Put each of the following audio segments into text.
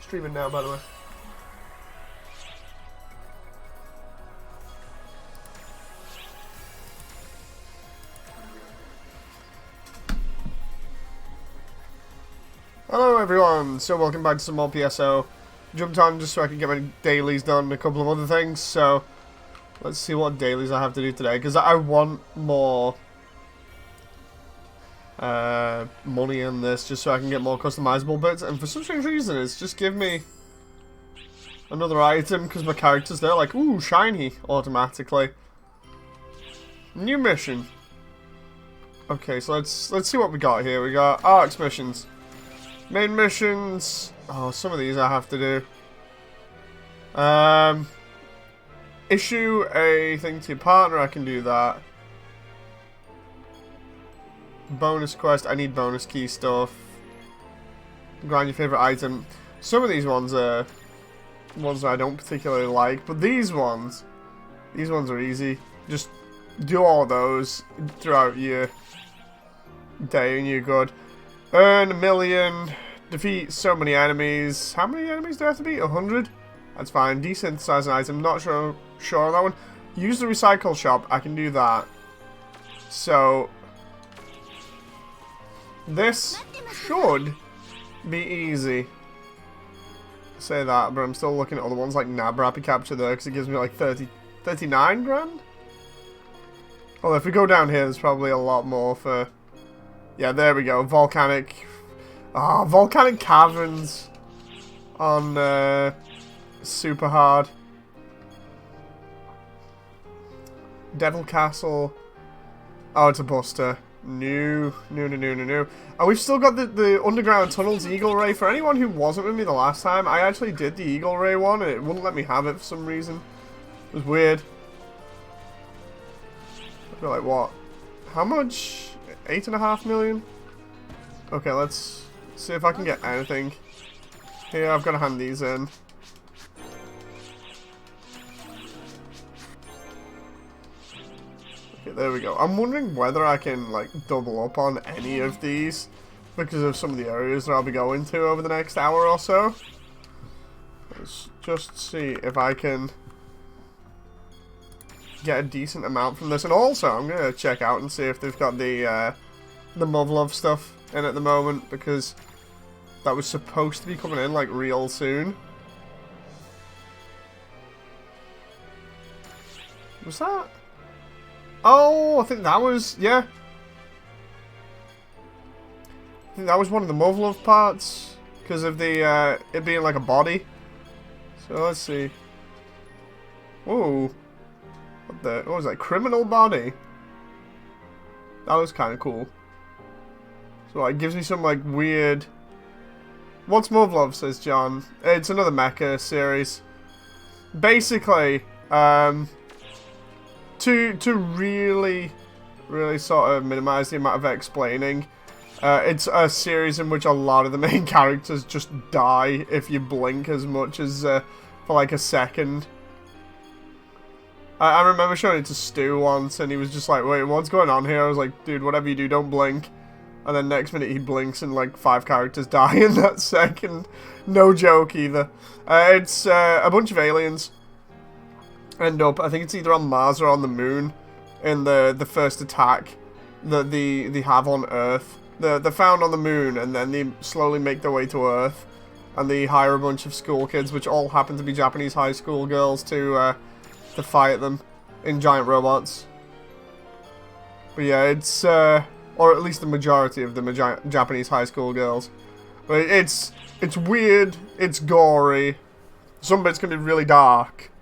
streaming now, by the way. Hello everyone, so welcome back to some more PSO. Jumped on just so I can get my dailies done and a couple of other things, so let's see what dailies I have to do today, because I want more money in this just so I can get more customizable bits, and for some strange reason it's just give me another item because my characters, they're like, ooh, shiny, automatically. New mission. Okay, so let's see what we got here. We got ARX missions. Main missions. Oh, some of these I have to do. Issue a thing to your partner. I can do that. Bonus quest. I need bonus key stuff. Grind your favorite item. Some of these ones are ones that I don't particularly like, but these ones are easy. Just do all of those throughout your day and you're good. Earn 1 million. Defeat so many enemies. How many enemies do I have to beat? 100? That's fine. Desynthesize an item. Not sure on that one. Use the recycle shop. I can do that. So this should be easy. Say that, but I'm still looking at other ones like Nab Rapid Capture there because it gives me like 39 grand? Well, if we go down here, there's probably a lot more for... Yeah, there we go. Volcanic caverns on super hard. Devil Castle. Oh, it's a buster. No. And we've still got the underground tunnels Eagle Ray. For anyone who wasn't with me the last time, I actually did the Eagle Ray one and it wouldn't let me have it for some reason. It was weird. I feel like what? How much? 8.5 million? Okay, let's see if I can get anything. Here, I've got to hand these in. Okay, there we go. I'm wondering whether I can, like, double up on any of these because of some of the areas that I'll be going to over the next hour or so. Let's just see if I can get a decent amount from this. And also, I'm going to check out and see if they've got the Muv Luv stuff in at the moment, because that was supposed to be coming in like real soon. Was that? Oh, I think that was, yeah. I think that was one of the Muv Luv parts because of the it being like a body. So let's see. Whoa. What was that? Criminal body? That was kind of cool. So it gives me some like weird... What's Muv Luv, says John. It's another mecha series. Basically, to really sort of minimize the amount of explaining, it's a series in which a lot of the main characters just die if you blink as much as for like a second. I remember showing it to Stu once, and he was just like, wait, what's going on here? I was like, dude, whatever you do, don't blink. And then next minute he blinks and like 5 characters die in that second. No joke either. It's a bunch of aliens end up, I think it's either on Mars or on the moon, in the first attack that they have on Earth. They're found on the moon, and then they slowly make their way to Earth. And they hire a bunch of school kids, which all happen to be Japanese high school girls, to fight them in giant robots. But yeah, it's or at least the majority of them are Japanese high school girls. But it's weird, it's gory, some bits can be really dark.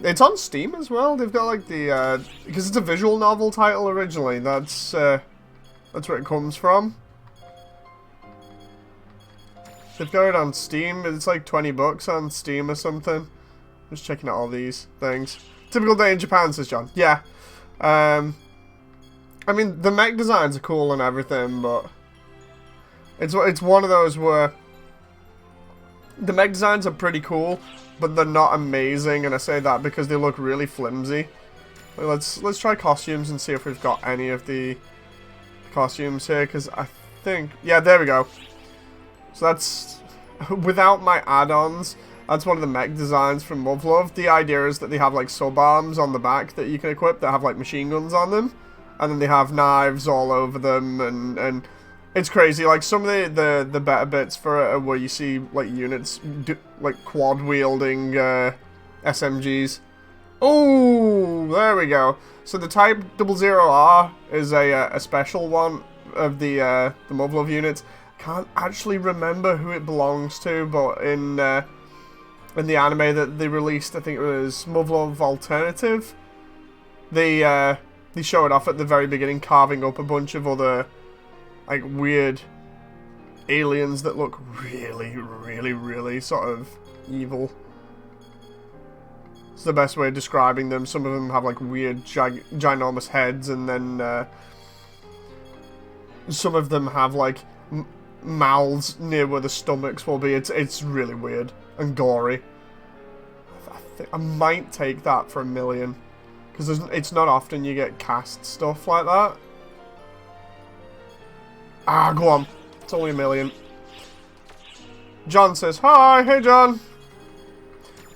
It's on Steam as well. They've got like the because it's a visual novel title originally. That's where it comes from. They've got it on Steam. It's like 20 bucks on Steam or something. Just checking out all these things. Typical day in Japan, says John. Yeah. I mean, the mech designs are cool and everything, but it's one of those where the mech designs are pretty cool, but they're not amazing, and I say that because they look really flimsy. Let's try costumes and see if we've got any of the costumes here, because I think... Yeah, there we go. So that's without my add-ons, that's one of the mech designs from Muv Luv. The idea is that they have like sub-arms on the back that you can equip that have like machine guns on them. And then they have knives all over them, and it's crazy. Like, some of the better bits for it are where you see, like, units, like, quad-wielding SMGs. Oh, there we go. So the Type 00R is a special one of the Muv Luv units. Can't actually remember who it belongs to, but in the anime that they released, I think it was Muv Luv Alternative, they show it off at the very beginning, carving up a bunch of other, like, weird aliens that look really, really, really sort of evil. It's the best way of describing them. Some of them have, like, weird, ginormous heads, and then some of them have, like, mouths near where the stomachs will be. It's really weird and gory. I might take that for $1 million. Because it's not often you get cast stuff like that. Ah, go on. It's only $1 million. John says, hi, hey John.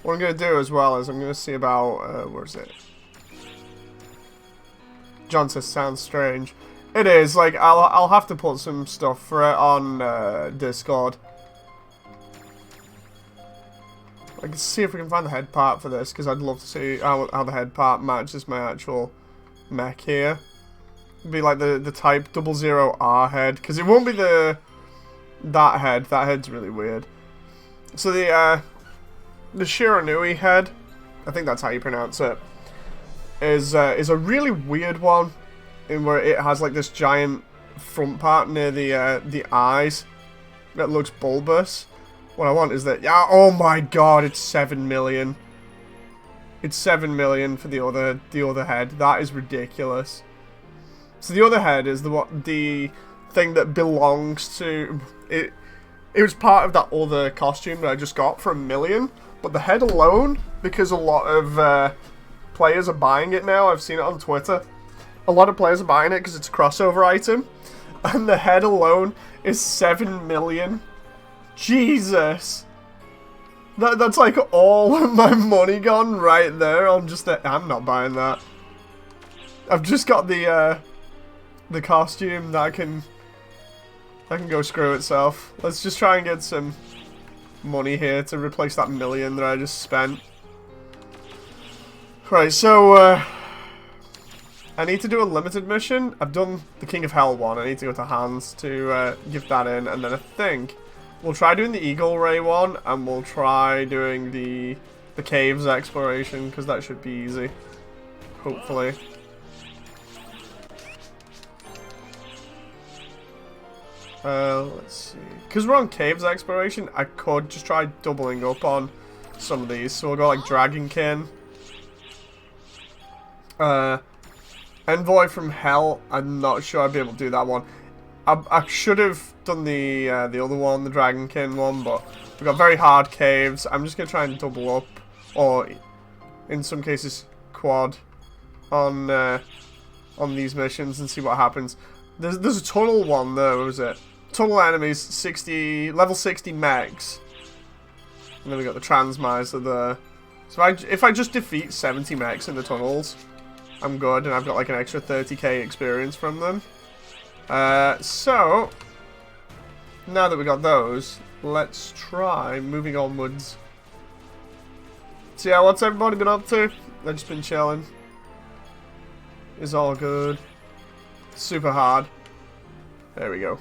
What I'm going to do as well is I'm going to see about, where is it? John says, sounds strange. It is, like, I'll have to put some stuff for it on Discord. I can see if we can find the head part for this, because I'd love to see how the head part matches my actual mech here. It'd be like the Type 00R head, because it won't be that head. That head's really weird. So the Shiranui head, I think that's how you pronounce it, is a really weird one, in where it has like this giant front part near the eyes that looks bulbous. What I want is that, yeah, oh my god, it's 7 million. It's 7 million for the other head. That is ridiculous. So the other head is the thing that belongs to it. It was part of that other costume that I just got for $1 million. But the head alone, because a lot of players are buying it now. I've seen it on Twitter. A lot of players are buying it because it's a crossover item, and the head alone is 7 million. Jesus, that's like all of my money gone right there. I'm not buying that. I've just got the costume that can go screw itself. Let's just try and get some money here to replace that $1 million that I just spent. Right, so I need to do a limited mission. I've done the King of Hell one. I need to go to Hans to give that in, and then I think we'll try doing the Eagle Ray one, and we'll try doing the caves exploration, because that should be easy. Hopefully. Let's see. Because we're on caves exploration, I could just try doubling up on some of these. So we'll go like Dragonkin. Envoy from Hell, I'm not sure I'd be able to do that one. I should have done the other one, the Dragonkin one, but we've got very hard caves. I'm just going to try and double up, or in some cases quad, on these missions and see what happens. There's a tunnel one though, what was it? Tunnel enemies, level 60 mechs. And then we got the Transmiser there. So if I just defeat 70 mechs in the tunnels, I'm good, and I've got like an extra 30k experience from them. So, now that we got those, let's try moving onwards. So yeah, what's everybody been up to? They've just been chilling. It's all good. Super hard. There we go.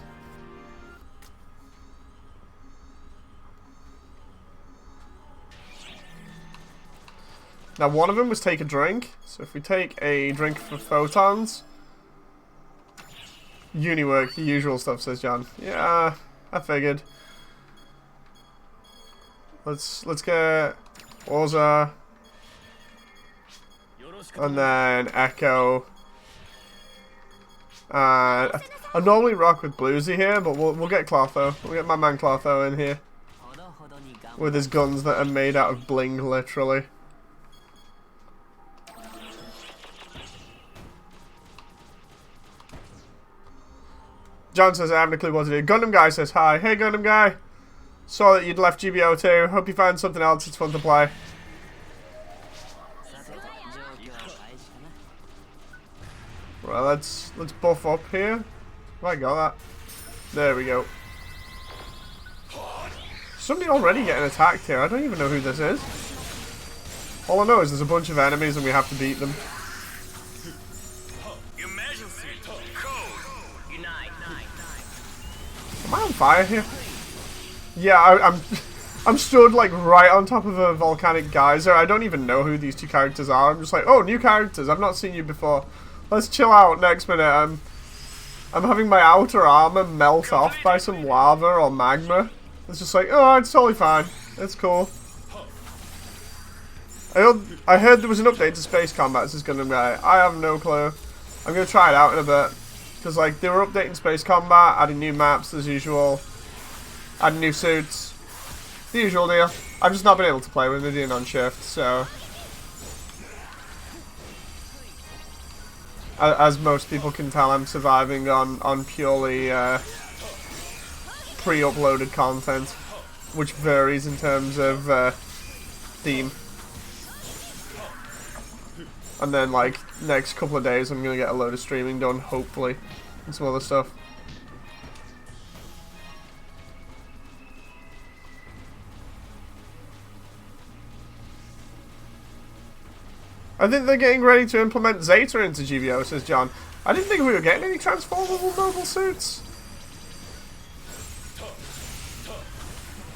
Now one of them was take a drink. So if we take a drink for photons. Uniwork, the usual stuff, says John. Yeah, I figured. Let's get Orza. And then Echo. I normally rock with Bluesy here, but we'll get Clotho. We'll get my man Clotho in here. With his guns that are made out of bling, literally. John says, I haven't a clue what to do. Gundam Guy says, hi. Hey, Gundam Guy. Saw that you'd left GBO2. Hope you find something else that's fun to play. Well, let's buff up here. Have I got that? There we go. Somebody already getting attacked here. I don't even know who this is. All I know is there's a bunch of enemies and we have to beat them. Am I on fire here? Yeah, I'm stood like right on top of a volcanic geyser. I don't even know who these two characters are. I'm just like, oh, new characters. I've not seen you before. Let's chill out. Next minute, I'm having my outer armor melt off by some lava or magma. It's just like, oh, it's totally fine. It's cool. I heard there was an update to Space Combat. This is gonna be. I have no clue. I'm gonna try it out in a bit. Because, like, they were updating Space Combat, adding new maps as usual, adding new suits, the usual deal. I've just not been able to play with Midian on shift, so... As most people can tell, I'm surviving on purely pre-uploaded content, which varies in terms of theme. And then, like, next couple of days I'm gonna get a load of streaming done, hopefully, and some other stuff. I think they're getting ready to implement Zeta into GBO, says John. I didn't think we were getting any transformable mobile suits.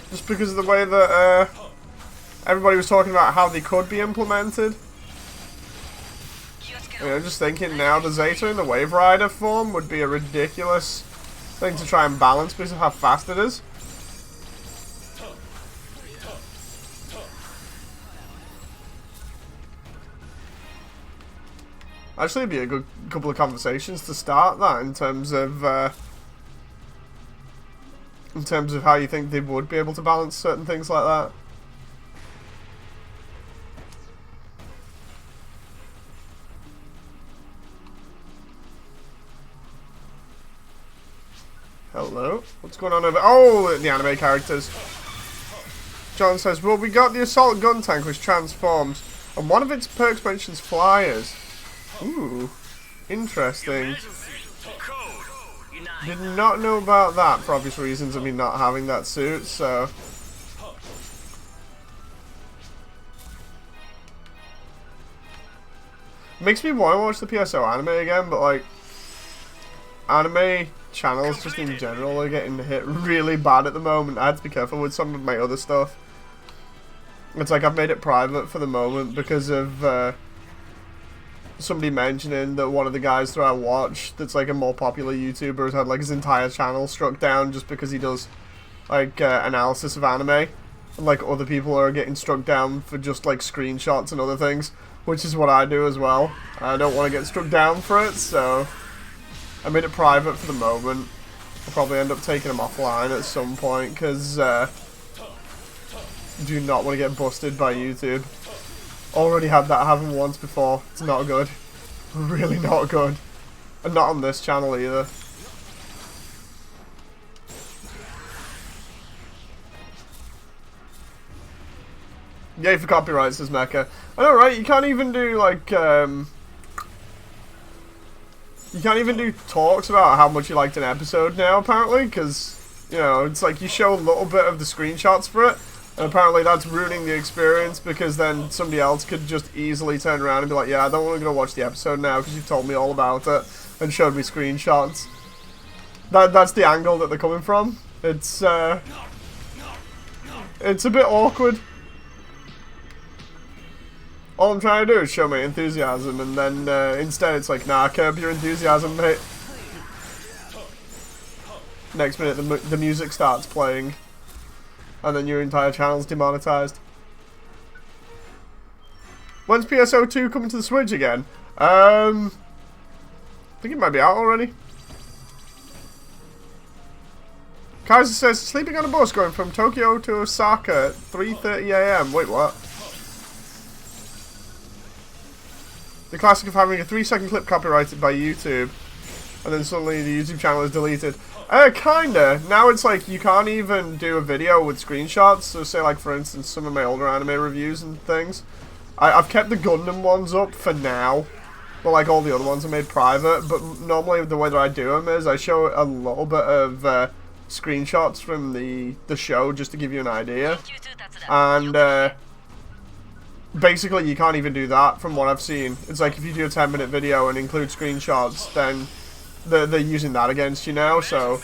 Just because of the way that everybody was talking about how they could be implemented. I'm just thinking now, the Zeta in the Wave Rider form would be a ridiculous thing to try and balance because of how fast it is. Actually, it'd be a good couple of conversations to start that in terms of how you think they would be able to balance certain things like that. Hello? What's going on over... Oh, the anime characters. John says, well, we got the assault gun tank which transforms, and one of its perks mentions flyers. Ooh, interesting. Did not know about that for obvious reasons of me not having that suit, so... Makes me want to watch the PSO anime again, but like... Anime channels just in general are getting hit really bad at the moment. I had to be careful with some of my other stuff. It's like I've made it private for the moment because of somebody mentioning that one of the guys that I watch that's like a more popular YouTuber has had like his entire channel struck down just because he does like analysis of anime, and like other people are getting struck down for just like screenshots and other things, which is what I do as well. I don't want to get struck down for it, so I made it private for the moment. I'll probably end up taking them offline at some point because do not want to get busted by YouTube. Already had that happen once before. It's not good. Really not good. And not on this channel either. Yay for copyright, says Mecha. I know, right? You can't even do like you can't even do talks about how much you liked an episode now, apparently, because, you know, it's like you show a little bit of the screenshots for it, and apparently that's ruining the experience, because then somebody else could just easily turn around and be like, yeah, I don't want to go watch the episode now, because you've told me all about it, and showed me screenshots. That's the angle that they're coming from. It's a bit awkward. All I'm trying to do is show my enthusiasm, and then instead it's like, nah, curb your enthusiasm, mate. Next minute the music starts playing, and then your entire channel's demonetized. When's PSO2 coming to the Switch again? I think it might be out already. Kaiser says, sleeping on a bus going from Tokyo to Osaka at 3:30 AM. Wait, what? The classic of having a 3-second clip copyrighted by YouTube, and then suddenly the YouTube channel is deleted. Kinda. Now it's like you can't even do a video with screenshots. So say like for instance some of my older anime reviews and things. I've kept the Gundam ones up for now. But like all the other ones are made private. But normally the way that I do them is I show a little bit of screenshots from the show just to give you an idea. And basically you can't even do that from what I've seen. It's like if you do a 10-minute video and include screenshots, then they're using that against you now, so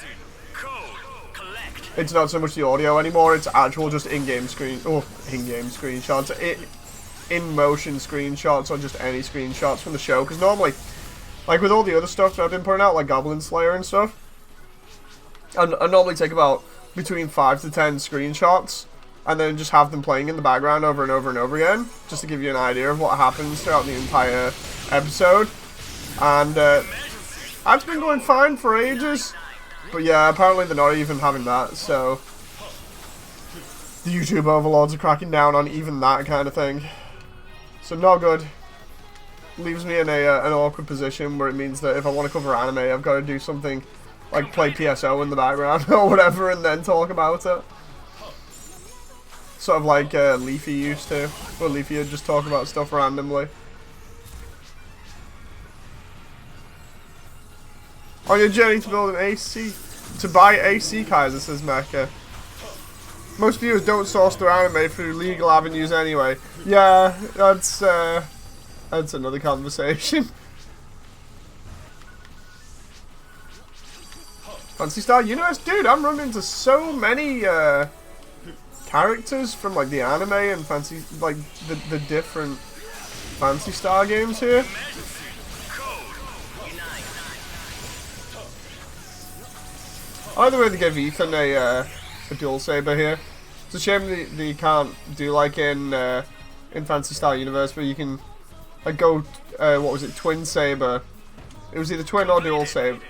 it's not so much the audio anymore, it's actual just in-game screenshots, in-motion screenshots, or just any screenshots from the show, because normally, like with all the other stuff that I've been putting out, like Goblin Slayer and stuff, I normally take about between 5 to 10 screenshots, and then just have them playing in the background over and over and over again, just to give you an idea of what happens throughout the entire episode, and that's been going fine for ages, but yeah, apparently they're not even having that, so the YouTube overlords are cracking down on even that kind of thing. So not good. Leaves me in an awkward position where it means that if I want to cover anime, I've got to do something like play PSO in the background or whatever and then talk about it. Sort of like Leafy used to, where Leafy would just talk about stuff randomly. On your journey to build an AC, to buy AC, Kaiser, says Mecha. Most viewers don't source their anime through legal avenues anyway. Yeah, that's another conversation. Phantasy Star Universe? Dude, I'm running into so many characters from like the anime and fancy, like the different Phantasy Star games here. Either way, they give Ethan a dual saber here. It's a shame that you can't do like in Phantasy Star Universe, where you can like go what was it, twin saber. It was either twin or dual saber.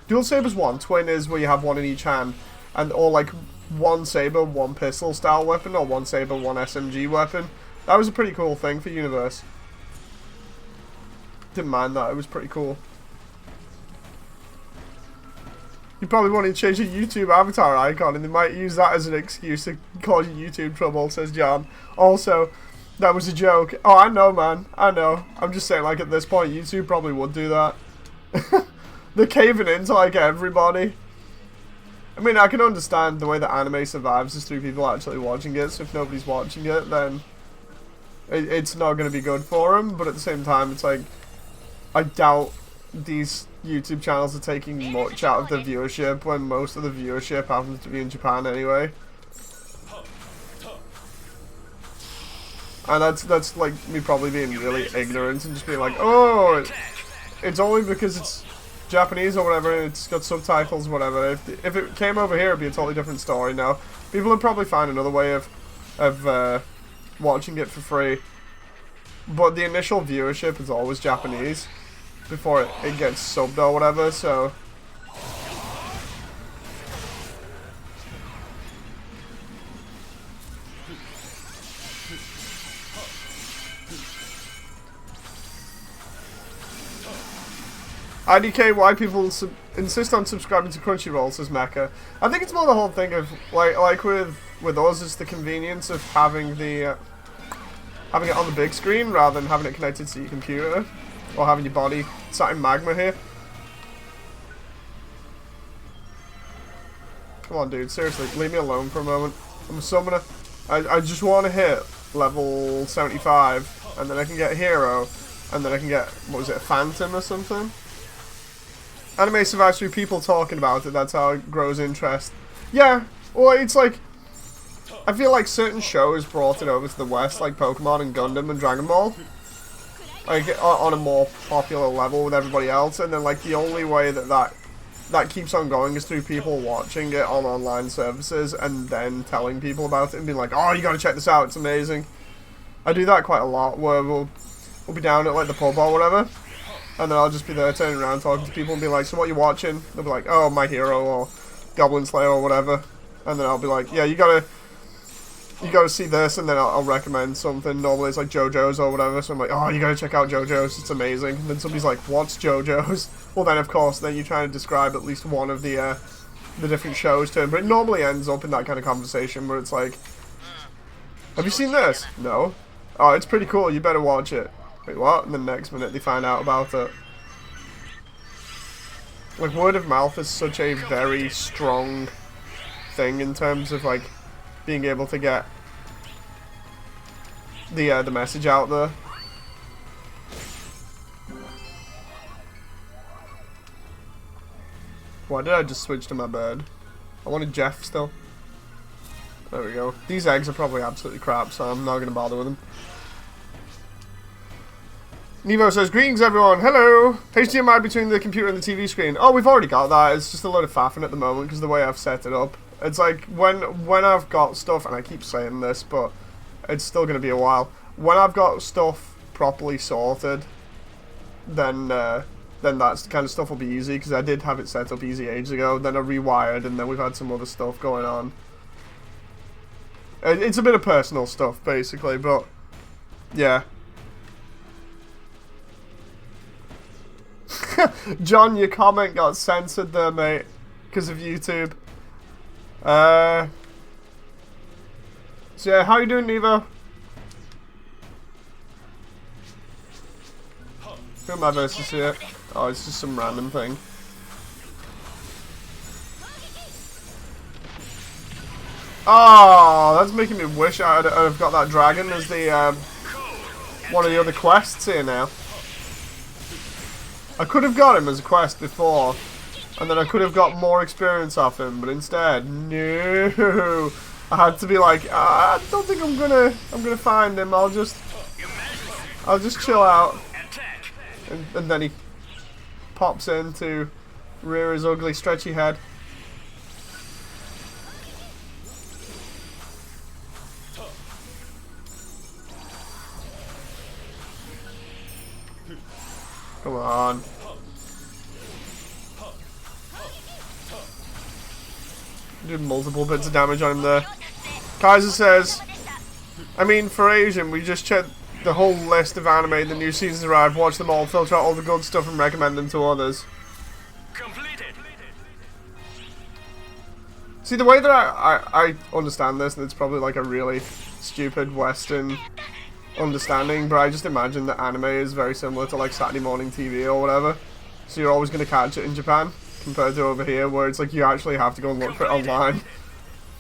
Dual saber's one. Twin is where you have one in each hand, and or like one saber, one pistol style weapon, or one saber, one SMG weapon. That was a pretty cool thing for Universe. Didn't mind that. It was pretty cool. You probably want to change your YouTube avatar icon, and they might use that as an excuse to cause you YouTube trouble, says John. Also, that was a joke. Oh, I know, man. I know. I'm just saying, like, at this point, YouTube probably would do that. They're caving into, like, everybody. I mean, I can understand the way that anime survives is through people actually watching it, so if nobody's watching it, then it's not going to be good for them, but at the same time, it's like, I doubt these YouTube channels are taking much out of the viewership when most of the viewership happens to be in Japan anyway. And that's like me probably being really ignorant and just being like, oh, it's only because it's Japanese or whatever and it's got subtitles or whatever. If it came over here, it'd be a totally different story now. People would probably find another way of watching it for free. But the initial viewership is always Japanese before it gets subbed or whatever, so IDK, why people insist on subscribing to Crunchyroll, says Mecha. I think it's more the whole thing of like with us, it's the convenience of having the having it on the big screen rather than having it connected to your computer. Or having your body sat in magma here. Come on, dude. Seriously, leave me alone for a moment. I'm a summoner. I just want to hit level 75, and then I can get hero, and then I can get, what was it, a phantom or something? Anime survives through people talking about it. That's how it grows interest. Yeah. Well, it's like, I feel like certain shows brought it over to the West, like Pokemon and Gundam and Dragon Ball. Like, on a more popular level with everybody else, and then, like, the only way that keeps on going is through people watching it on online services and then telling people about it and being like, oh, you gotta check this out, it's amazing. I do that quite a lot, where we'll be down at, like, the pub or whatever, and then I'll just be there turning around talking to people and be like, so what you watching? They'll be like, oh, My Hero or Goblin Slayer or whatever, and then I'll be like, yeah, you gotta see this, and then I'll recommend something. Normally it's like Jojo's or whatever, so I'm like, oh, you gotta check out Jojo's, it's amazing. And then somebody's like, what's Jojo's? Well then, of course, then you're trying to describe at least one of the the different shows to him, but it normally ends up in that kind of conversation where it's like, have you seen this? No. Oh, it's pretty cool, you better watch it. Wait, what? And the next minute they find out about it. Like, word of mouth is such a very strong thing in terms of, like, being able to get the message out there. Why did I just switch to my bird? I wanted Jeff still. There we go. These eggs are probably absolutely crap, so I'm not going to bother with them. Nevo says, greetings everyone, hello! HDMI between the computer and the TV screen. Oh, we've already got that. It's just a load of faffing at the moment because the way I've set it up. It's like, when I've got stuff, and I keep saying this, but it's still going to be a while. When I've got stuff properly sorted, then that kind of stuff will be easy, because I did have it set up easy ages ago, then I rewired, and then we've had some other stuff going on. It's a bit of personal stuff, basically, but, yeah. John, your comment got censored there, mate, because of YouTube. So yeah, how you doing, Nevo? Who am I versus here? Oh, it's just some random thing. Oh, that's making me wish I'd have got that dragon as the one of the other quests here now. I could have got him as a quest before, and then I could have got more experience off him, but instead, no. I had to be like, I don't think I'm gonna find him. I'll just chill out. And then he pops in to rear his ugly, stretchy head. Come on. Did multiple bits of damage on him there. Kaiser says, I mean, for Asian, we just checked the whole list of anime, the new seasons arrived, watch them all, filter out all the good stuff and recommend them to others. Completed. See, the way that I understand this, and it's probably like a really stupid Western understanding, but I just imagine that anime is very similar to like Saturday morning TV or whatever. So you're always going to catch it in Japan, compared to over here, where it's like you actually have to go and look for it online.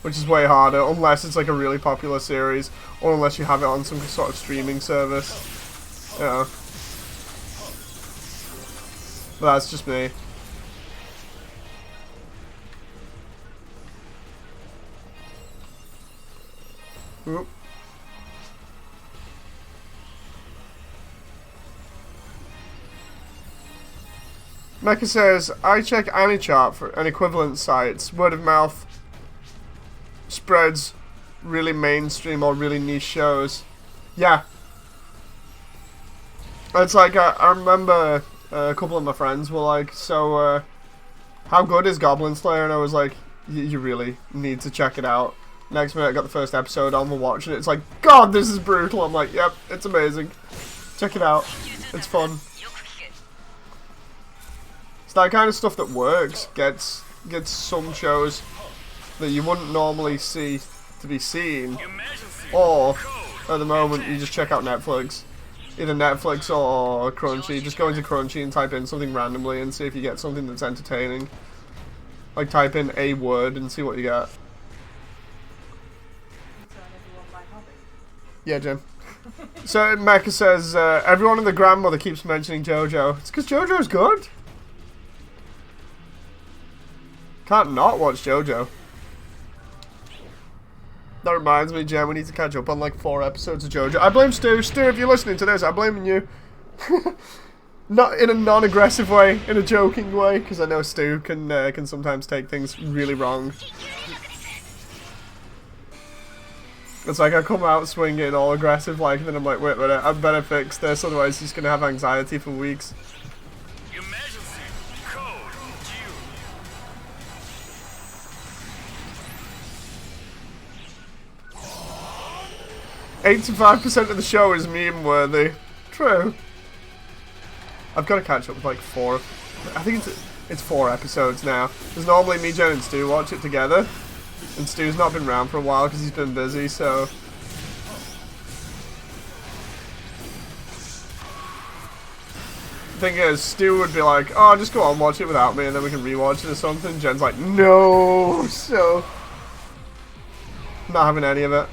Which is way harder, unless it's like a really popular series, or unless you have it on some sort of streaming service. Yeah. But that's just me. Oop. Mecha says, I check AniChart for an equivalent sites, word of mouth spreads really mainstream or really niche shows. Yeah. It's like, I remember a couple of my friends were like, so, how good is Goblin Slayer? And I was like, you really need to check it out. Next minute I got the first episode on, we're watching it. It's like, God, this is brutal. I'm like, yep, it's amazing. Check it out. It's fun. It's that kind of stuff that works. Gets some shows that you wouldn't normally see to be seen, or at the moment you just check out Netflix, either Netflix or Crunchy. Just go into Crunchy and type in something randomly and see if you get something that's entertaining. Like type in a word and see what you get. Yeah, Jim. So Mecha says everyone and their grandmother keeps mentioning Jojo. It's because Jojo's good. Can't not watch Jojo. That reminds me, Jen, we need to catch up on like 4 episodes of Jojo. I blame Stu. Stu, if you're listening to this, I'm blaming you. Not in a non-aggressive way, in a joking way, because I know Stu can sometimes take things really wrong. It's like I come out swinging all aggressive like, and then I'm like, wait a minute, I better fix this, otherwise he's going to have anxiety for weeks. 85% of the show is meme-worthy. True. I've got to catch up with like 4. I think it's It's 4 episodes now. Because normally me, Jen, and Stu watch it together. And Stu's not been around for a while because he's been busy, so... The thing is, Stu would be like, oh, just go on, watch it without me, and then we can rewatch it or something. Jen's like, no! So... not having any of it.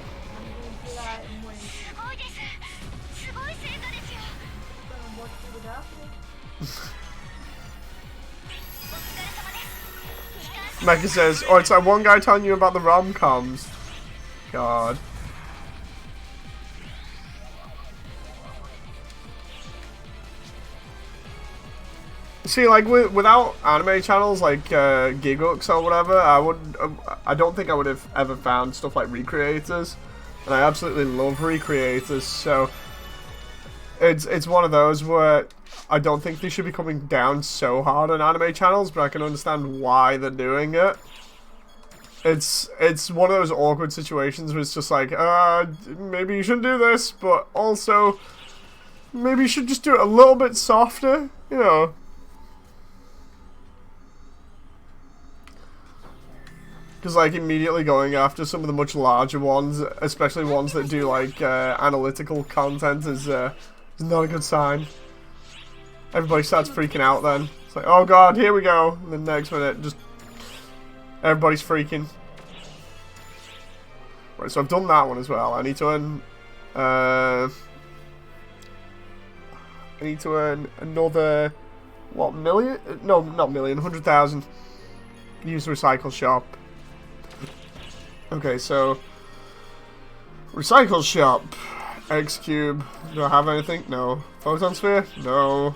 Mecha says, oh, it's like one guy telling you about the rom-coms. God. See, like, without anime channels like Gigooks or whatever, I don't think I would have ever found stuff like Recreators. And I absolutely love Recreators, so... It's one of those where I don't think they should be coming down so hard on anime channels, but I can understand why they're doing it. It's one of those awkward situations where it's just like, maybe you shouldn't do this, but also maybe you should just do it a little bit softer, you know. Because, like, immediately going after some of the much larger ones, especially ones that do, like, analytical content is not a good sign. Everybody starts freaking out then. It's like, oh god, here we go. And the next minute, just... everybody's freaking. Right, so I've done that one as well. I need to earn... I need to earn another... what, million? No, not million, 100,000. Use the recycle shop. Okay, so... recycle shop. X cube. Do I have anything? No. Photon sphere? No.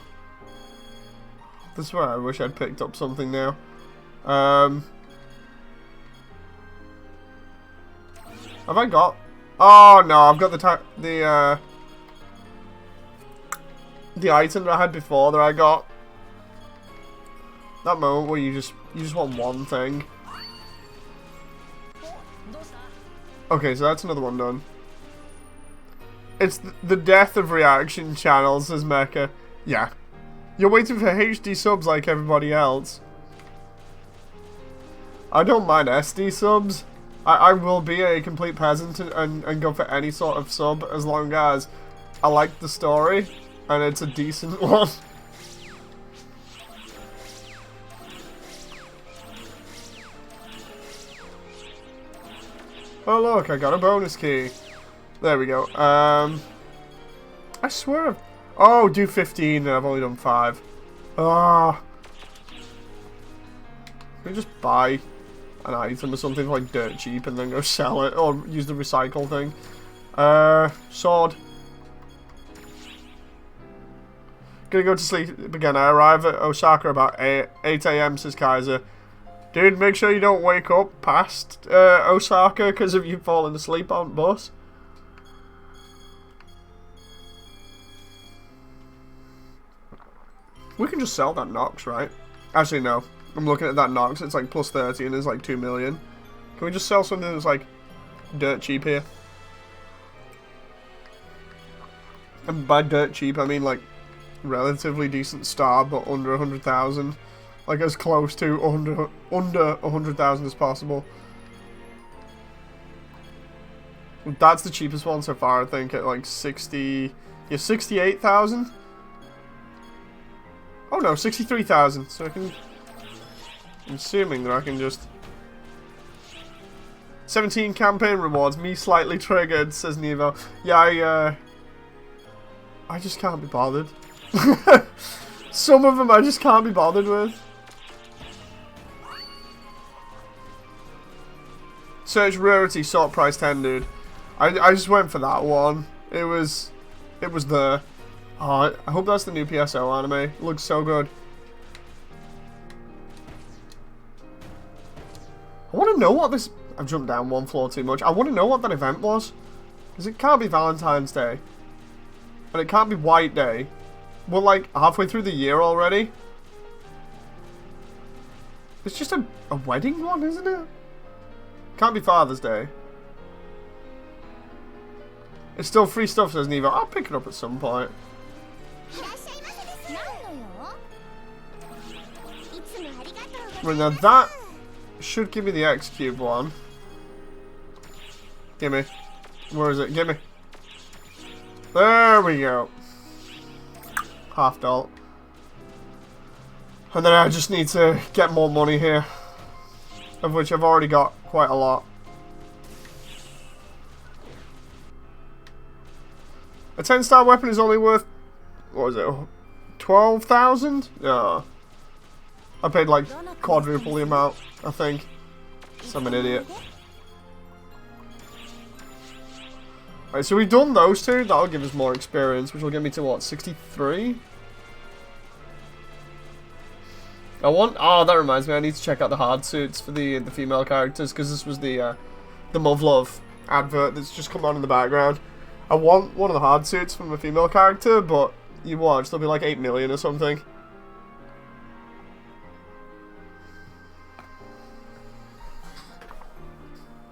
This is where I wish I'd picked up something now. Have I got... oh no, I've got the item that I had before that I got. That moment where you just want one thing. Okay, so that's another one done. It's the death of reaction channels, says Mecha. Yeah. You're waiting for HD subs like everybody else. I don't mind SD subs. I will be a complete peasant and go for any sort of sub as long as I like the story and it's a decent one. Oh look, I got a bonus key. There we go. I swear I've... oh, do 15 and I've only done 5. Ah. Can we just buy an item or something like dirt cheap and then go sell it? Or use the recycle thing. Sword. Gonna go to sleep again. I arrive at Osaka about 8 AM, says Kaiser. Dude, make sure you don't wake up past Osaka because of you falling asleep on bus. We can just sell that Nox, right? Actually, no. I'm looking at that Nox. It's like plus 30 and it's like 2 million. Can we just sell something that's like dirt cheap here? And by dirt cheap, I mean like relatively decent star, but under 100,000. Like as close to under 100,000 as possible. That's the cheapest one so far, I think, at like 60... yeah, 68,000? Oh no, 63,000. So I can... I'm assuming that I can just... 17 campaign rewards, me slightly triggered, says Nevo. Yeah, I just can't be bothered. Some of them I just can't be bothered with. Search rarity, sort price 10, dude. I just went for that one. It was there. Oh, I hope that's the new PSO anime. It looks so good. I want to know what this... I've jumped down one floor too much. I want to know what that event was. Because it can't be Valentine's Day. And it can't be White Day. We're like halfway through the year already. It's just a wedding one, isn't it? Can't be Father's Day. It's still free stuff, says Nevo. I'll pick it up at some point. Right, now that should give me the X cube one. Gimme. Where is it? Gimme. There we go. Half doll. And then I just need to get more money here. Of which I've already got quite a lot. A 10-star weapon is only worth, what was it, 12,000? Yeah. I paid like quadruple the amount, I think. So I'm an idiot. Right, so we've done those two. That'll give us more experience, which will get me to what, 63? Oh, that reminds me, I need to check out the hard suits for the female characters, because this was the Muv Luv advert that's just come on in the background. I want one of the hard suits from a female character, but you watch, there'll be like 8 million or something.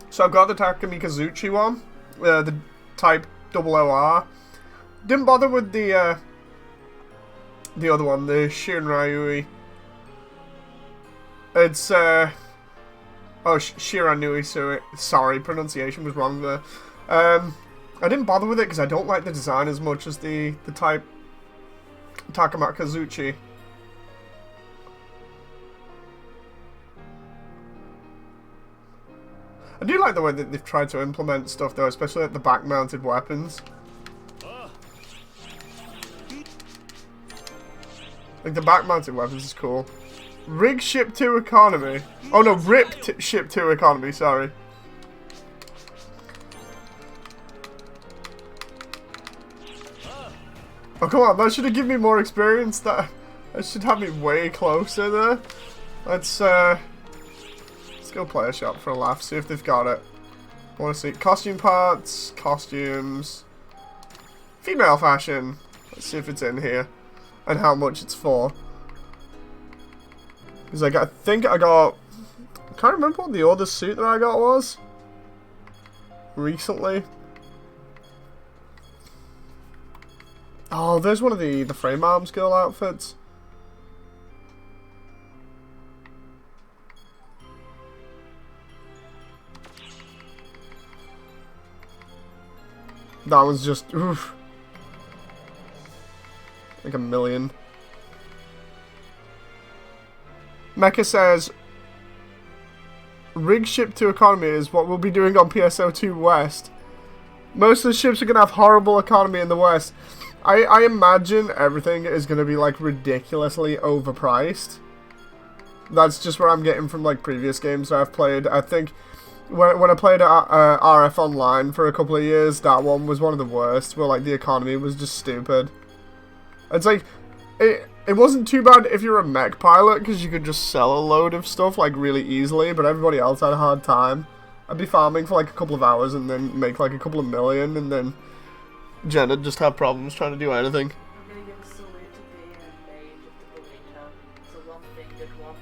So I've got the Takamikazuchi one, the type 00R. Didn't bother with the other one, the Shiranui. It's Shiranui, sorry, pronunciation was wrong there. I didn't bother with it because I don't like the design as much as the type Takamikazuchi. I do like the way that they've tried to implement stuff though, especially at the back-mounted weapons. Like the back-mounted weapons is cool. Rig ship 2 economy. Oh no, ripped ship 2 economy, sorry. Oh come on, that should have given me more experience. That should have me way closer there. Let's go play a shop for a laugh, see if they've got it. I want to see costume parts, costumes, female fashion. Let's see if it's in here and how much it's for. Because I think I got, I can't remember what the other suit that I got was recently. Oh, there's one of the frame arms girl outfits. That one's just, oof. Like a million. Mecha says, rig ship to economy is what we'll be doing on PSO2 West. Most of the ships are going to have horrible economy in the West. I imagine everything is going to be like ridiculously overpriced. That's just what I'm getting from like previous games I've played. I think when I played RF Online for a couple of years, that one was one of the worst, where like the economy was just stupid. It's like, it wasn't too bad if you're a mech pilot, because you could just sell a load of stuff like really easily, but everybody else had a hard time. I'd be farming for like a couple of hours and then make like a couple of million, and then Jen would just have problems trying to do anything. I'm gonna give a salute to being a mage of the burrito. It's a one-fingered one.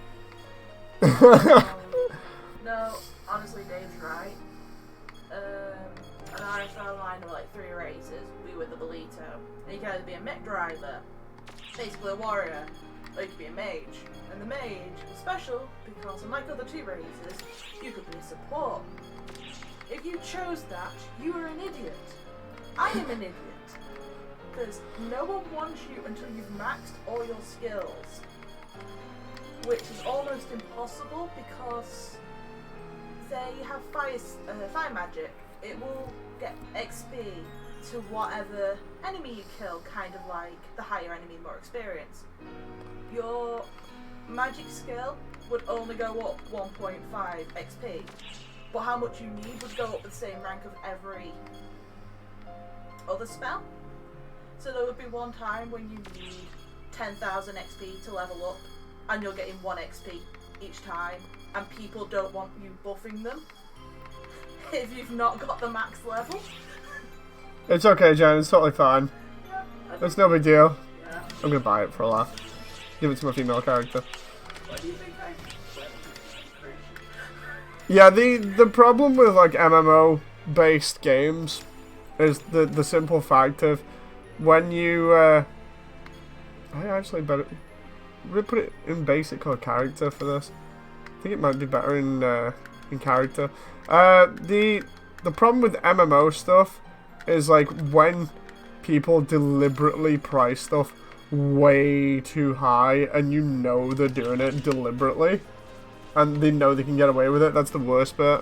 No, honestly, Dave's right. An RFL line of like 3 races, we were the burrito. And you can either be a mech driver, basically a warrior, or you could be a mage. And the mage was special because unlike other 2 races, you could be a support. If you chose that, you were an idiot. I am an idiot. Because no one wants you until you've maxed all your skills. Which is almost impossible because, say you have fire magic, it will get XP to whatever enemy you kill, kind of like the higher enemy, more experience. Your magic skill would only go up 1.5 XP, but how much you need would go up with the same rank of every other spell. So there would be one time when you need 10,000 XP to level up, and you're getting 1 XP each time, and people don't want you buffing them if you've not got the max level. It's okay, Jen, it's totally fine. Yeah, it's no big deal. Yeah. I'm gonna buy it for a laugh. Give it to my female character. What do you think I... Yeah, the problem with like MMO based games is the simple fact of when you I actually better put it in basic or character for this. think it might be better in character. The problem with MMO stuff is like when people deliberately price stuff way too high, and you know they're doing it deliberately, and they know they can get away with it. That's the worst bit.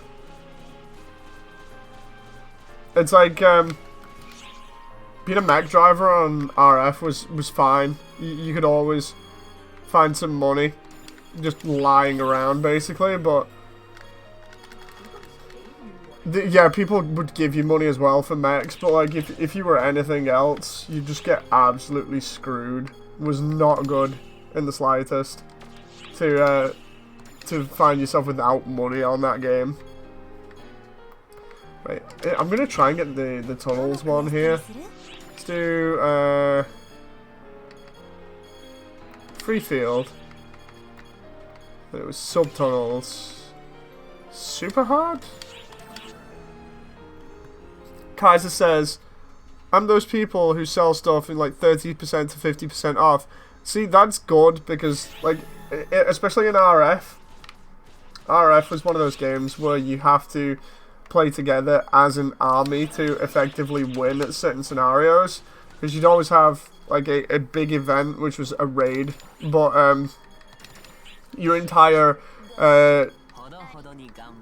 It's like being a mech driver on RF was fine. You could always find some money just lying around, basically, but yeah, people would give you money as well for mechs, but like if you were anything else, you just get absolutely screwed. It was not good in the slightest to find yourself without money on that game. Right, I'm gonna try and get the tunnels one here. Let's do free field. It was sub-tunnels. Super hard? Kaiser says, I'm those people who sell stuff in like 30% to 50% off. See, that's good because, like, especially in RF. RF was one of those games where you have to play together as an army to effectively win at certain scenarios. Because you'd always have, like, a big event, which was a raid. But, your entire, the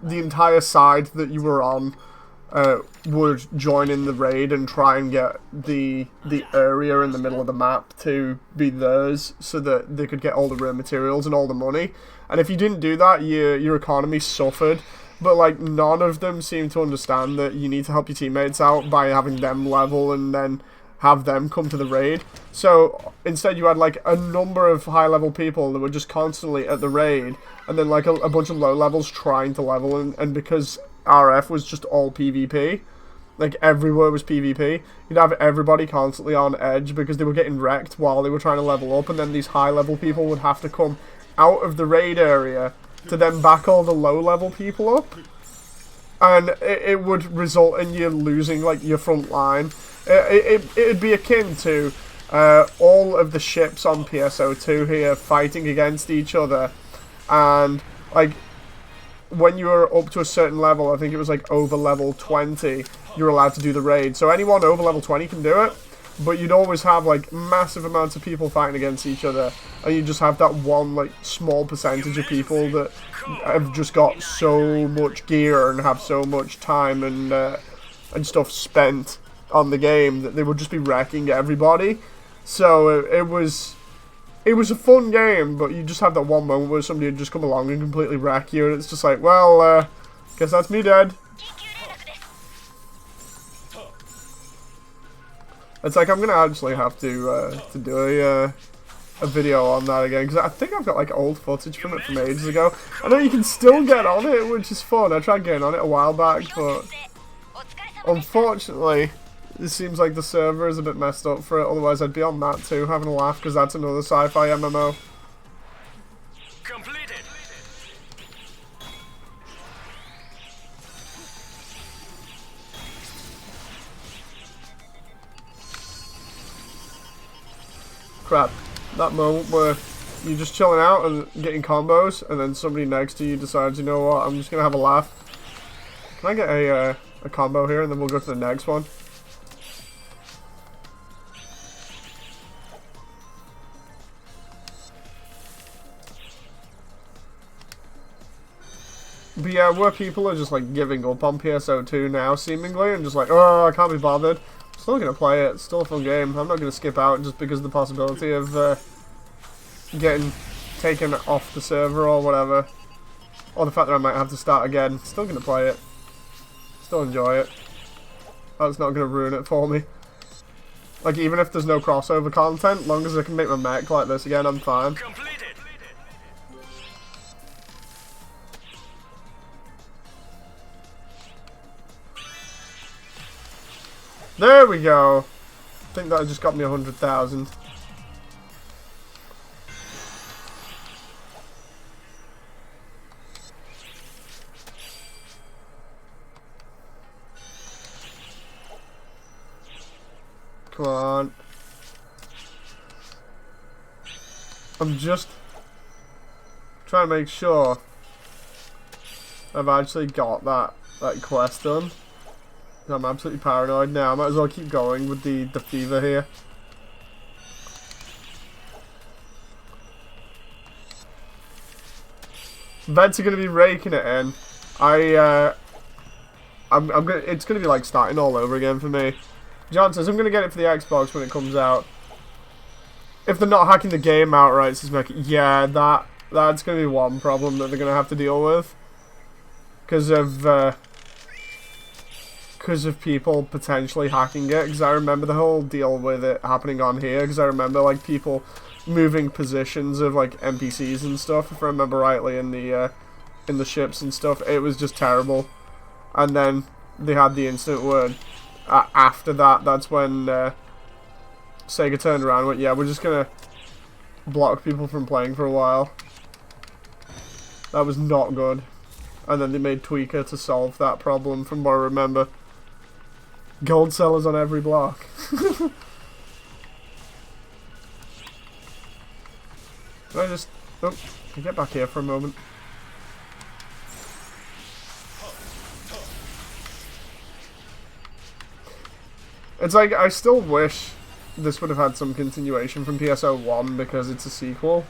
entire side that you were on would join in the raid and try and get the area in the middle of the map to be theirs, so that they could get all the rare materials and all the money. And if you didn't do that, your economy suffered. But like none of them seem to understand that you need to help your teammates out by having them level and then have them come to the raid. So instead you had like a number of high level people that were just constantly at the raid, and then like a bunch of low levels trying to level, and because RF was just all PvP, like everywhere was PvP, you'd have everybody constantly on edge because they were getting wrecked while they were trying to level up, and then these high level people would have to come out of the raid area to then back all the low level people up, and it would result in you losing like your front line. It'd be akin to all of the ships on PSO2 here fighting against each other, and like when you were up to a certain level, I think it was like over level 20, you're allowed to do the raid. So anyone over level 20 can do it, but you'd always have like massive amounts of people fighting against each other, and you just have that one like small percentage of people that have just got so much gear and have so much time and stuff spent on the game that they would just be wrecking everybody. So it was a fun game, but you just have that one moment where somebody would just come along and completely wreck you, and it's just like, well, guess that's me dead. It's like I'm gonna actually have to do a video on that again, because I think I've got like old footage from it from ages ago. I know you can still get on it, which is fun. I tried getting on it a while back, but unfortunately it seems like the server is a bit messed up for it. Otherwise I'd be on that too, having a laugh, because that's another sci-fi MMO. Completed. Crap. That moment where you're just chilling out and getting combos, and then somebody next to you decides, you know what, I'm just gonna have a laugh. Can I get a combo here, and then we'll go to the next one? But yeah, where people are just like giving up on PSO2 now, seemingly, and just like, oh, I can't be bothered. I'm still gonna play it. It's still a fun game. I'm not gonna skip out just because of the possibility of getting taken off the server or whatever, or the fact that I might have to start again. Still gonna play it. Still enjoy it. That's not gonna ruin it for me. Like, even if there's no crossover content, long as I can make my mech like this again, I'm fine. There we go. I think that just got me 100,000. Come on. I'm just trying to make sure I've actually got that quest done. I'm absolutely paranoid now. I might as well keep going with the fever here. Vents are gonna be raking it in. I'm gonna. It's gonna be like starting all over again for me. John says I'm gonna get it for the Xbox when it comes out. If they're not hacking the game outright, says Mickey. Yeah, that's gonna be one problem that they're gonna have to deal with. Because of people potentially hacking it. Because I remember the whole deal with it happening on here. Because I remember like people moving positions of like NPCs and stuff. If I remember rightly, in the ships and stuff, it was just terrible. And then they had the incident where after that, that's when Sega turned around and went, yeah, we're just gonna block people from playing for a while. That was not good. And then they made Tweaker to solve that problem, from what I remember. Gold sellers on every block. Can I just... Oh, can I get back here for a moment? It's like, I still wish this would have had some continuation from PSO1 because it's a sequel.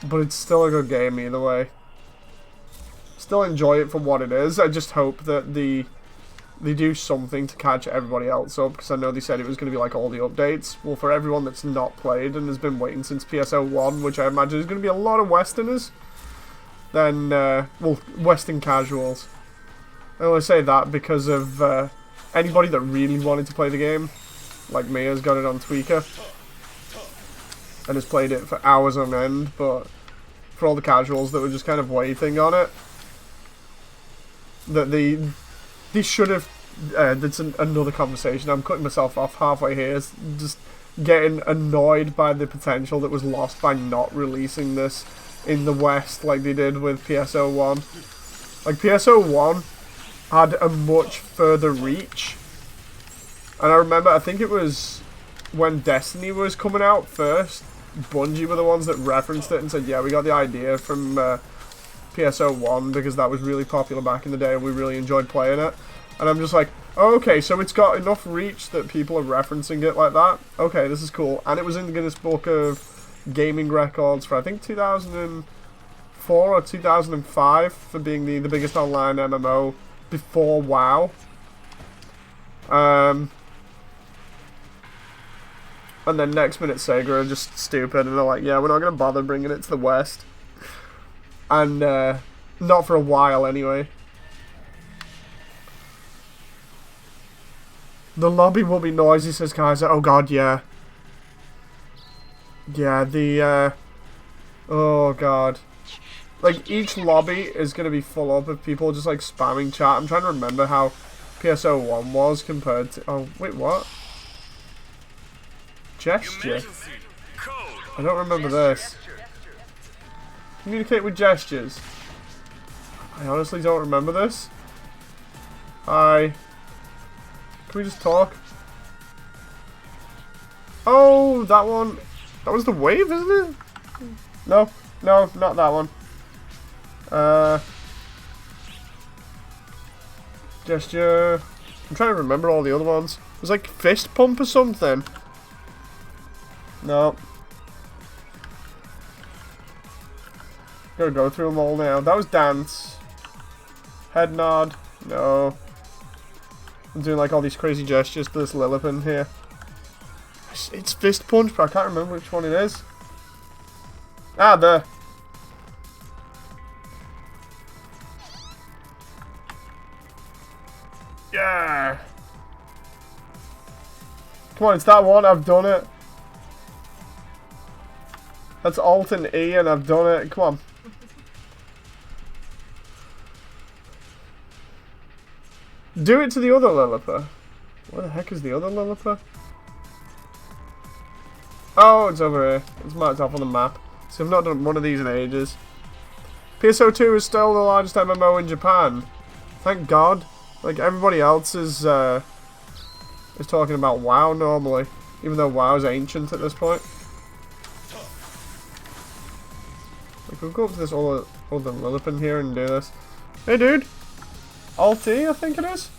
But it's still a good game either way. Still enjoy it for what it is. I just hope that they do something to catch everybody else up, because I know they said it was going to be like all the updates. Well, for everyone that's not played and has been waiting since PSO1, which I imagine is going to be a lot of Westerners, then, well, Western casuals. I only say that because of anybody that really wanted to play the game, like me, has got it on Tweaker and has played it for hours on end, but for all the casuals that were just kind of waiting on it, that they should have, that's another conversation. I'm cutting myself off halfway here. It's just getting annoyed by the potential that was lost by not releasing this in the West like they did with PSO1. Like, PSO1 had a much further reach. And I remember, I think it was when Destiny was coming out first, Bungie were the ones that referenced it and said, yeah, we got the idea from PSO1 because that was really popular back in the day and we really enjoyed playing it. And I'm just like, oh, okay, so it's got enough reach that people are referencing it like that. Okay, this is cool. And it was in the Guinness Book of Gaming Records for, I think, 2004 or 2005 for being the biggest online MMO before WoW. And then next minute Sega are just stupid and they're like, yeah, we're not going to bother bringing it to the West. And not for a while anyway. The lobby will be noisy, says Kaiser. Oh god, yeah. Yeah, oh god. Like, each lobby is going to be full up of people just like spamming chat. I'm trying to remember how PSO1 was compared to... Oh, wait, what? Gesture? I don't remember this. Communicate with gestures. I honestly don't remember this. Hi. Can we just talk? Oh, that one. That was the wave, isn't it? No, not that one. Gesture. I'm trying to remember all the other ones. It was like fist pump or something. No. Gotta go through them all now. That was dance. Head nod. No. I'm doing like all these crazy gestures to this Lillipin here. It's fist punch, but I can't remember which one it is. Ah, there. Yeah. Come on, it's that one. I've done it. That's Alt and E, and I've done it. Come on. Do it to the other Lilliput. Where the heck is the other Lilliput? Oh, it's over here. It's marked off on the map. So I've not done one of these in ages. PSO2 is still the largest MMO in Japan. Thank God. Like, everybody else is talking about WoW normally. Even though WoW's ancient at this point. Like, we'll go up to this other Lilliput here and do this. Hey, dude. Alt-E, I think it is.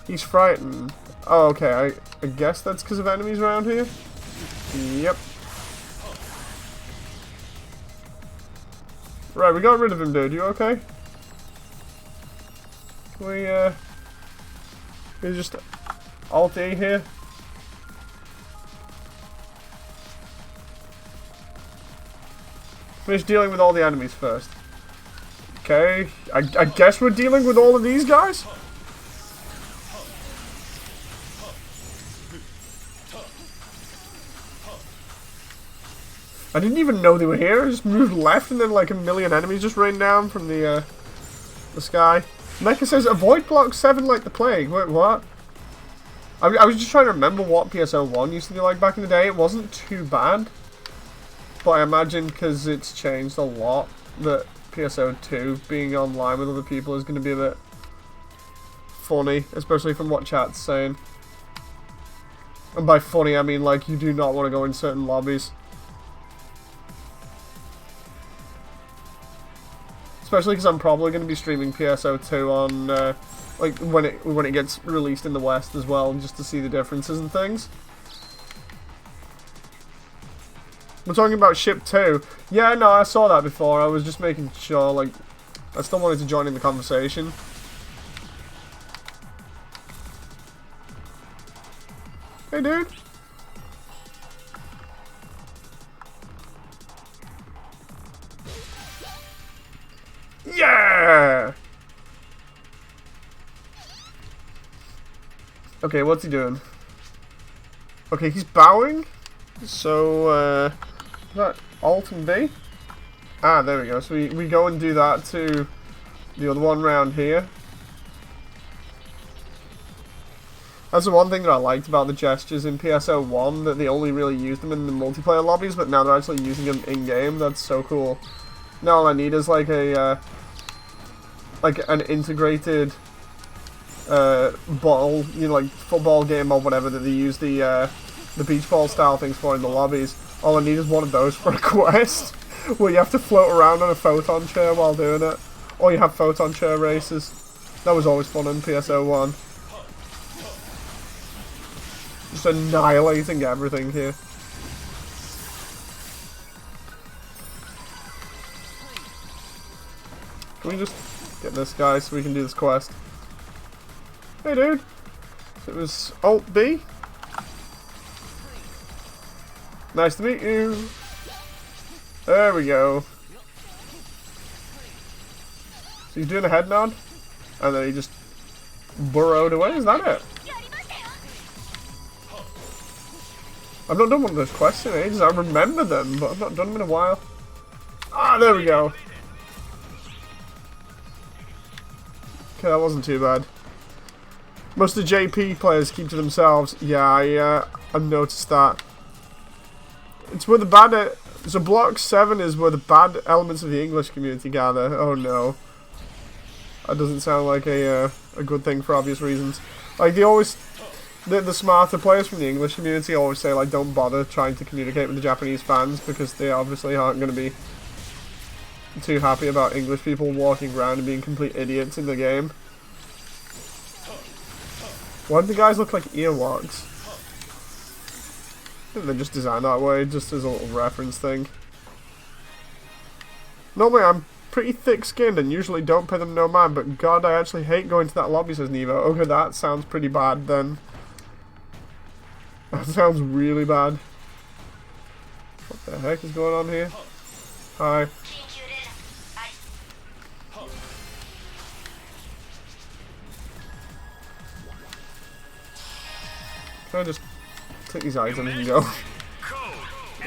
He's frightened. Oh, okay. I guess that's because of enemies around here. Yep. Right, we got rid of him, dude. You okay? Can we just Alt-E here? Finish dealing with all the enemies first. Okay, I guess we're dealing with all of these guys? I didn't even know they were here. I just moved left and then like a million enemies just rained down from the sky. Mecha says, avoid block 7 like the plague. Wait, what? I was just trying to remember what PSO1 used to be like back in the day. It wasn't too bad. But I imagine because it's changed a lot that PSO2 being online with other people is going to be a bit funny. Especially from what chat's saying. And by funny I mean like you do not want to go in certain lobbies. Especially because I'm probably going to be streaming PSO2 on, like, when it gets released in the West as well, just to see the differences and things. We're talking about Ship 2. Yeah, no, I saw that before. I was just making sure, like, I still wanted to join in the conversation. Hey, dude. Yeah! Okay, what's he doing? Okay, he's bowing. So, is that Alt and B? Ah, there we go. So we go and do that to the other one round here. That's the one thing that I liked about the gestures in PSO1, that they only really used them in the multiplayer lobbies, but now they're actually using them in-game. That's so cool. Now all I need is like a like an integrated ball, you know, like football game or whatever that they use the beach ball style things for in the lobbies. All I need is one of those for a quest where you have to float around on a photon chair while doing it, or you have photon chair races. That was always fun in PSO1. Just annihilating everything here. Can we just get this guy so we can do this quest? Hey, dude. It was Alt B. Nice to meet you. There we go. So he's doing a head nod, and then he just burrowed away. Is that it? I've not done one of those quests in ages. I remember them, but I've not done them in a while. Ah, there we go. Okay, that wasn't too bad. Most of the JP players keep to themselves. Yeah, I've noticed that. It's where the bad... so Block 7 is where the bad elements of the English community gather. Oh no. That doesn't sound like a good thing for obvious reasons. Like, they always... The smarter players from the English community always say, like, don't bother trying to communicate with the Japanese fans because they obviously aren't going to be too happy about English people walking around and being complete idiots in the game. Why do the guys look like earwags? I think they're just designed that way, just as a little reference thing. Normally I'm pretty thick-skinned and usually don't pay them no mind, but god, I actually hate going to that lobby, says Nevo. Okay, that sounds pretty bad then. That sounds really bad. What the heck is going on here? Hi. Can I just take these items and go?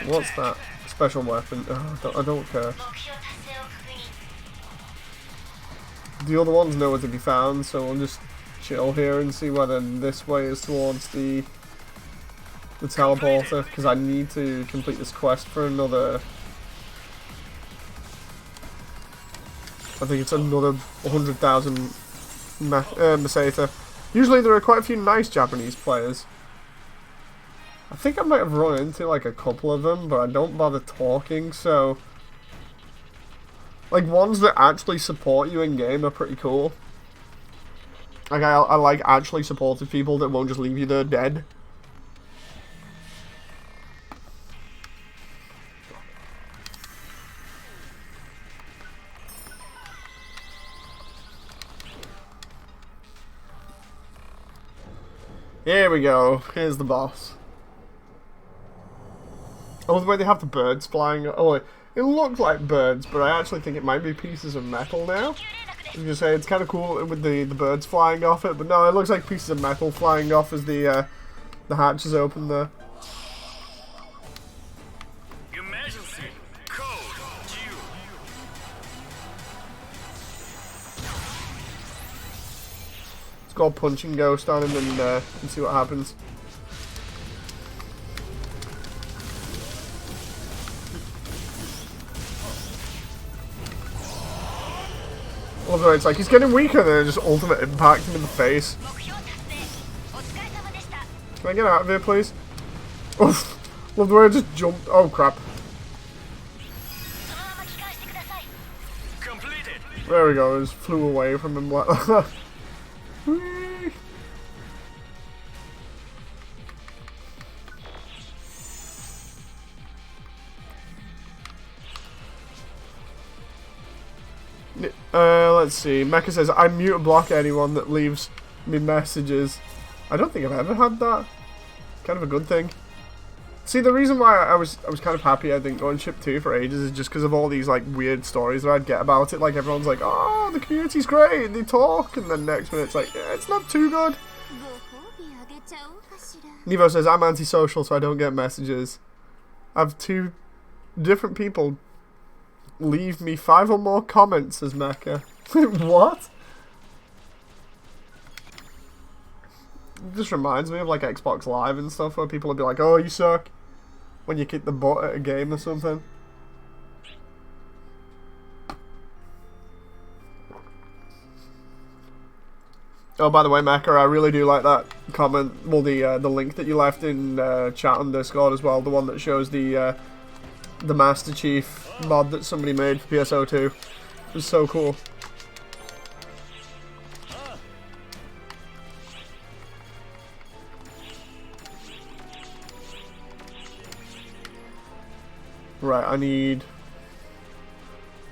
What's that? Special weapon. Oh, I don't care. The other ones nowhere to be found, so we'll just chill here and see whether this way is towards the teleporter, because I need to complete this quest for another... I think it's another 100,000 Meseta. Usually there are quite a few nice Japanese players. I think I might have run into like a couple of them, but I don't bother talking, so... Like, ones that actually support you in-game are pretty cool. Like, I like actually supportive people that won't just leave you there dead. Here we go. Here's the boss. I love the way they have the birds flying. Oh, it looked like birds, but I actually think it might be pieces of metal now. I was gonna say it's kind of cool with the birds flying off it, but no, it looks like pieces of metal flying off as the hatch is open there. Emergency code due. Let's go punching ghost on him and see what happens. Although it's like he's getting weaker and then just ultimate impact him in the face. Can I get out of here, please? Oof. Love the way I just jumped. Oh, crap. Completed. There we go. I just flew away from him like that. Whee. Let's see. Mecha says, I mute and block anyone that leaves me messages. I don't think I've ever had that. Kind of a good thing. See, the reason why I was kind of happy I didn't go on Ship 2 for ages is just because of all these, like, weird stories that I'd get about it. Like, everyone's like, oh, the community's great, and they talk, and then next minute it's like, yeah, it's not too good. Nevo says, I'm antisocial, so I don't get messages. I have 2 different people leave me 5 or more comments, says Mecha. What? It just reminds me of like Xbox Live and stuff where people will be like, oh, you suck, when you kick the butt at a game or something. Oh, by the way, Mecha, I really do like that comment, well, the link that you left in chat on Discord as well, the one that shows the Master Chief mod that somebody made for PSO2. It was so cool. Right, I need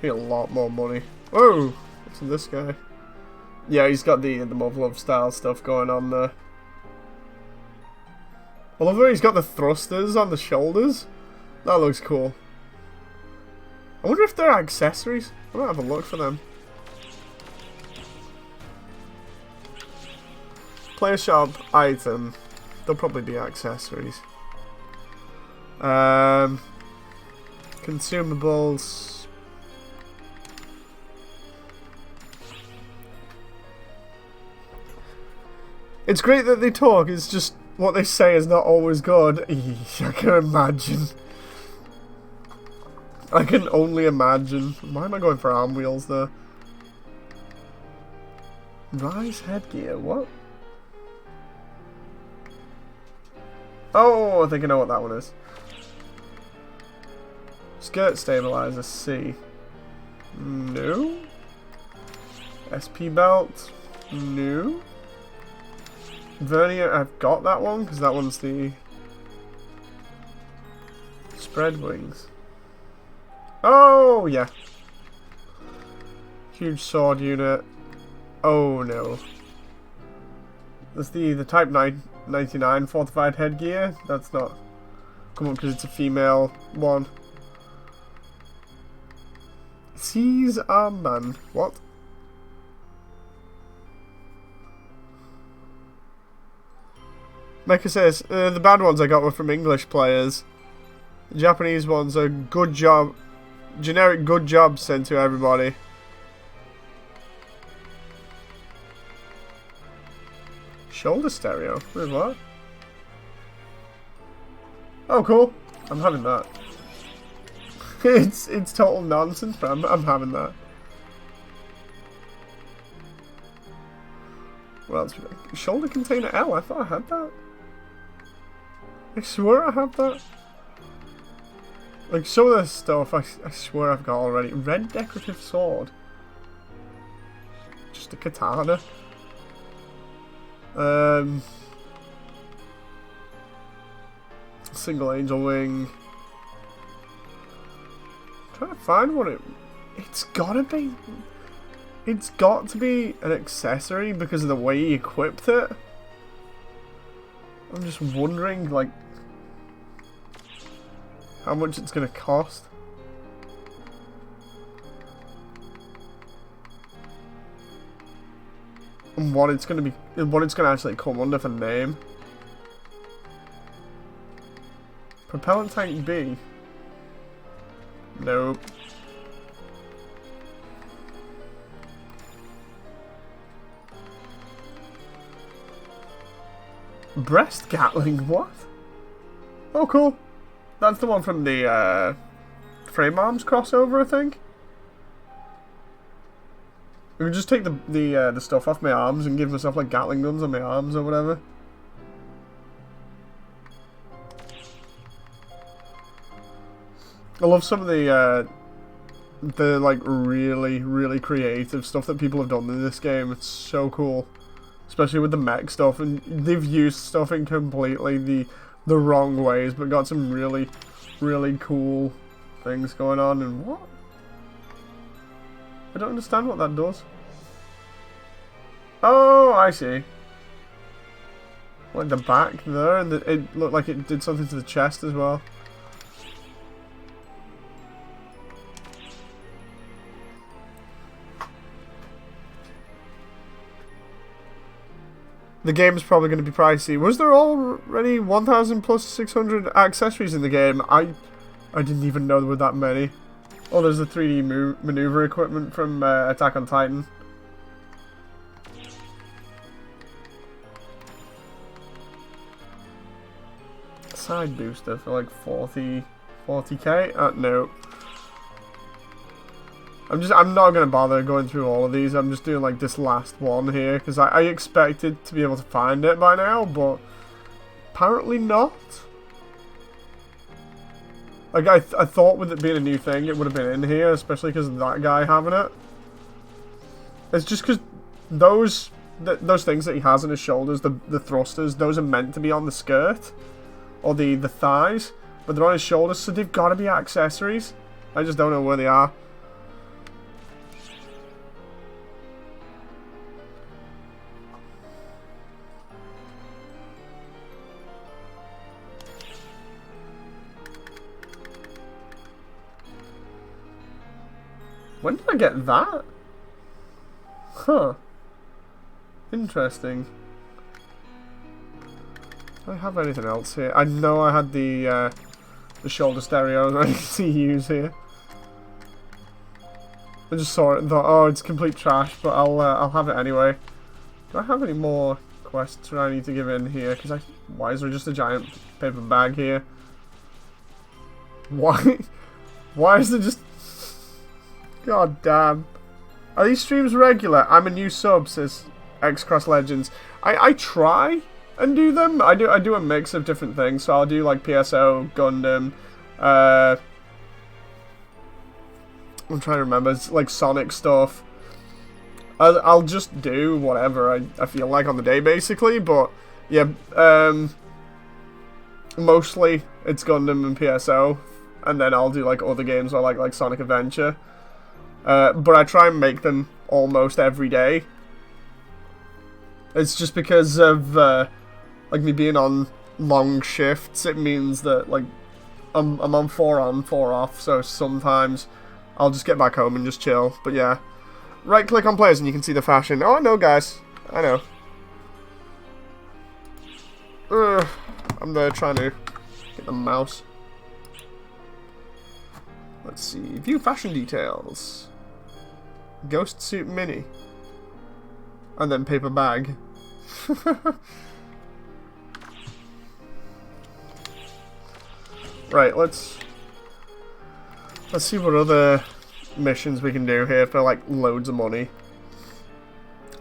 a lot more money. Whoa! What's this guy? Yeah, he's got the Muv Luv style stuff going on there. I love the way he's got the thrusters on the shoulders. That looks cool. I wonder if they're accessories. I might have a look for them. Player shop item. They'll probably be accessories. Consumables. It's great that they talk, it's just what they say is not always good. I can imagine. I can only imagine. Why am I going for arm wheels there? Rise headgear, what? Oh, I think I know what that one is. Skirt stabilizer, C. No. SP belt, no. Vernier, I've got that one because that one's the spread wings. Oh yeah. Huge sword unit. Oh no. That's the Type 99 fortified headgear. That's not. Come on, because it's a female one. Seize armband. What? Mecha says, the bad ones I got were from English players. The Japanese ones are good job. Generic good job sent to everybody. Shoulder stereo? Wait, what? Oh, cool. I'm having that. It's total nonsense, but I'm having that. What else? Shoulder container L? I thought I had that. I swear I have that. Like, some of this stuff I swear I've got already. Red decorative sword. Just a katana. Single angel wing. I'm trying to find what it's gotta be. It's got to be an accessory because of the way he equipped it. I'm just wondering, like, how much it's gonna cost. And what it's gonna be, and what it's gonna actually come under for name. Propellant tank B. Nope. Breast Gatling, what? Oh, cool. That's the one from the Frame Arms crossover, I think. I can just take the stuff off my arms and give myself like Gatling guns on my arms or whatever. I love some of the like really creative stuff that people have done in this game. It's so cool. Especially with the mech stuff, and they've used stuff in completely the wrong ways, but got some really cool things going on. And what? I don't understand what that does. Oh, I see. Like the back there, and it looked like it did something to the chest as well. The game is probably going to be pricey. Was there already 1,000 plus 600 accessories in the game? I didn't even know there were that many. Oh, there's the 3D maneuver equipment from Attack on Titan. Side booster for like 40k? No. I'm not going to bother going through all of these. I'm just doing like this last one here because I expected to be able to find it by now, but apparently not. Like I thought with it being a new thing it would have been in here, especially because of that guy having it. It's just because those things that he has on his shoulders, the thrusters, those are meant to be on the skirt or the thighs, but they're on his shoulders, so they've got to be accessories. I just don't know where they are. When did I get that? Huh. Interesting. Do I have anything else here? I know I had the shoulder stereo ready to use here. I just saw it and thought, oh, it's complete trash, but I'll have it anyway. Do I have any more quests that I need to give in here? Because why is there just a giant paper bag here? Why? Why is there just... God damn. Are these streams regular? I'm a new sub, says X-Cross Legends. I try and do them. I do a mix of different things. So I'll do like PSO, Gundam, I'm trying to remember. It's like Sonic stuff. I'll just do whatever I feel like on the day, basically. But yeah, mostly it's Gundam and PSO, and then I'll do like other games or like Sonic Adventure. But I try and make them almost every day. It's just because of like me being on long shifts. It means that like I'm on 4 on, 4 off. So sometimes I'll just get back home and just chill. But yeah, right click on players and you can see the fashion. Oh, I know, guys. I know. I'm there trying to get the mouse. Let's see. View fashion details. Ghost suit mini. And then paper bag. Right, let's see what other missions we can do here for like loads of money.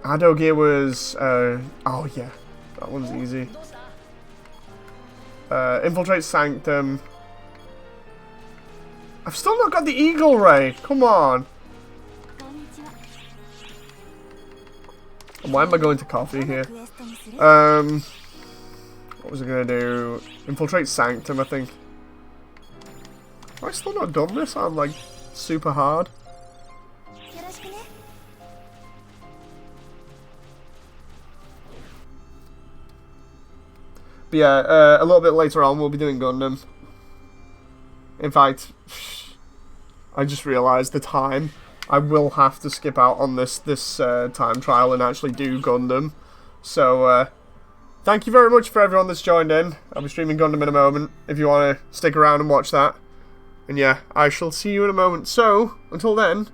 Ado gear was oh yeah, that one's easy. Infiltrate Sanctum. I've still not got the Eagle Ray. Come on. Why am I going to coffee here? What was I going to do? Infiltrate Sanctum, I think. Have I still not done this? I'm like super hard. But yeah, a little bit later on we'll be doing Gundam. In fact, I just realised the time. I will have to skip out on this time trial and actually do Gundam. So, thank you very much for everyone that's joined in. I'll be streaming Gundam in a moment if you want to stick around and watch that. And yeah, I shall see you in a moment. So, until then,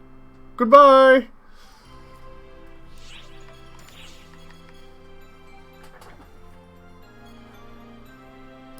goodbye!